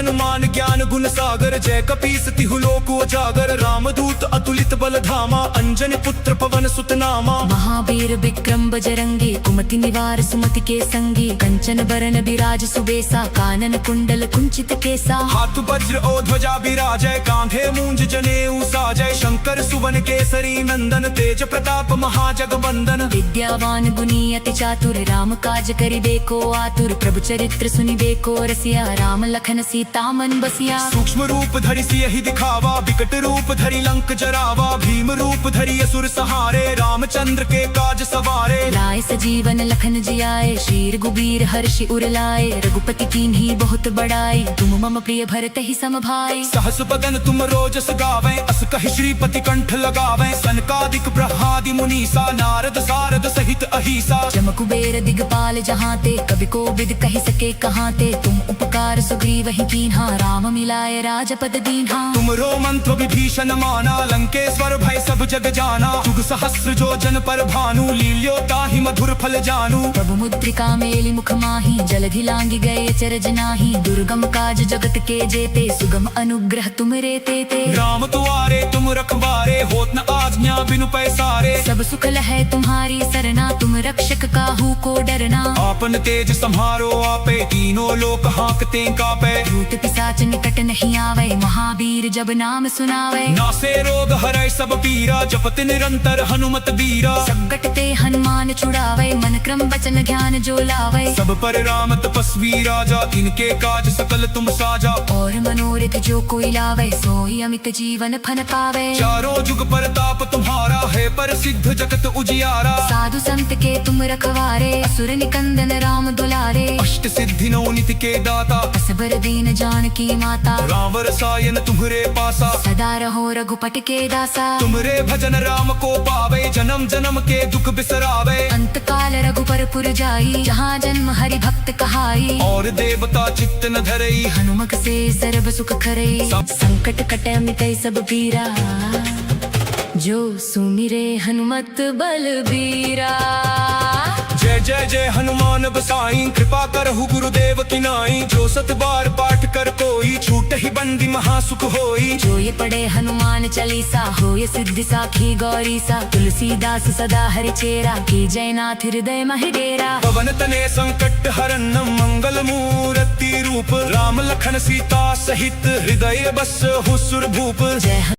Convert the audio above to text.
हनुमान ज्ञान गुण सागर, जय कपीस तिहु लोक उजागर। रामदूत अतुलित बल धामा, अंजनी पुत्र पवन सुत नामा। महावीर विक्रम बजरंगी, कुमति निवार सुमति के संगी। कंचन बरन बिराज सुबेसा, कानन कुंडल कुंचित केसा। हाथ वज्र ओ ध्वजा बिराजय, कांधे मूंज जनेऊ साजय। शंकर सुवन केसरी नंदन, तेज प्रताप महाजगवंदन। विद्यावान गुणी अति चातुर, राम काज करिबे को आतुर। प्रभु चरित्र सुनिबे को रसिया, राम लखन सीता मन बसिया। सूक्ष्म रूप धरि सियहि दिखावा, विकट रूप धरि लंक जरावा। भीम रूप धरि असुर सहारे, रामचंद्र के काज सवारे। लाए सजीवन लखन जियाए, शीर गुबीर हर्षि उर लाए। रघुपति कीन्ही बहुत बड़ाई, तुम मम प्रिय भरत ही सम भाई। सहस बदन तुम रोजस गावें, अस कहि श्रीपति कंठ लगावें। सनकादिक ब्रह्मादि मुनीसा, नारद सारद सहित अहिसा। जम कुबेर दिगपाल जहाँ ते, कवि को विद कहि सके कहाँ ते। तुम उपकार सुग्रीव ही कीन्हा, राम मिलाए राजपद दीन्हा। तुमरो मंत्र विभीषण माना, लंकेश्वर भय सब जग जाना। जुग सहस्र जो जन पर भानु, लील्यो ताहि मधुर फल जानू। प्रभु मुद्रिका मेलि मुख माही, जलधि लांघि गए चरज नाही। दुर्गम काज जगत के जेते, सुगम अनुग्रह तुम रे ते। राम तुआरे तुम रखवारे, होत न आज्ञा बिनु पैसारे। सब सुख लहै तुम्हारी सरना, तुम रक्षक काहू को डरना। आपन तेज सम्हारो आपे, तीनों लोक हांकते कापे। भूत पिशाच निकट नहीं आवे, महावीर जब नाम सुनावे। नासे रोग हरै सब पीरा, जपत निरंतर हनुमत बीरा। संकट ते हनुमान छुड़ावे, मन क्रम वचन ध्यान जो लावे। सब पर राम तपस्वी राजा, इनके काज सकल तुम साजा। और मनोरथ जो कोई लावे, सोई अमित जीवन फल पावे। चारों जुग परताप तुम्हारा है, प्रसिद्ध जगत उजियारा। साधु संत के तुम रखवारे, असुर निकंदन राम दुलारे। अष्ट सिद्धि नौ निधि के दाता, असबर दीन जानकी माता। राम रसायन तुम्हरे पासा, सदा रहो रघुपट के दासा। तुमरे भजन राम को पावे, जन्म जन्म के दुख बिसरावे। अंत काल रघुपर पुर जाई, जहाँ जन्म हरि भक्त कहाई। और देवता चित्त न धरई, हनुमत से सर्व सुख करई। संकट कटे मिटै सब पीरा, जो सुमिरे हनुमत बलबीरा। जय जय जय हनुमान बसाई, कृपा करहु गुरुदेव की नाई। जो सत बार पाठ कर कोई, छूट ही बंदी महासुख होई। जो ये पढ़े हनुमान चालीसा, हो ये सिद्धि साखी गौरी सा। तुलसीदास सदा हरि चेरा, की जयनाथ हृदय महि डेरा। पवन तने संकट हरन, मंगल मूर्ति रूप। राम लखन सीता सहित, हृदय बस हुसुर भूप। जय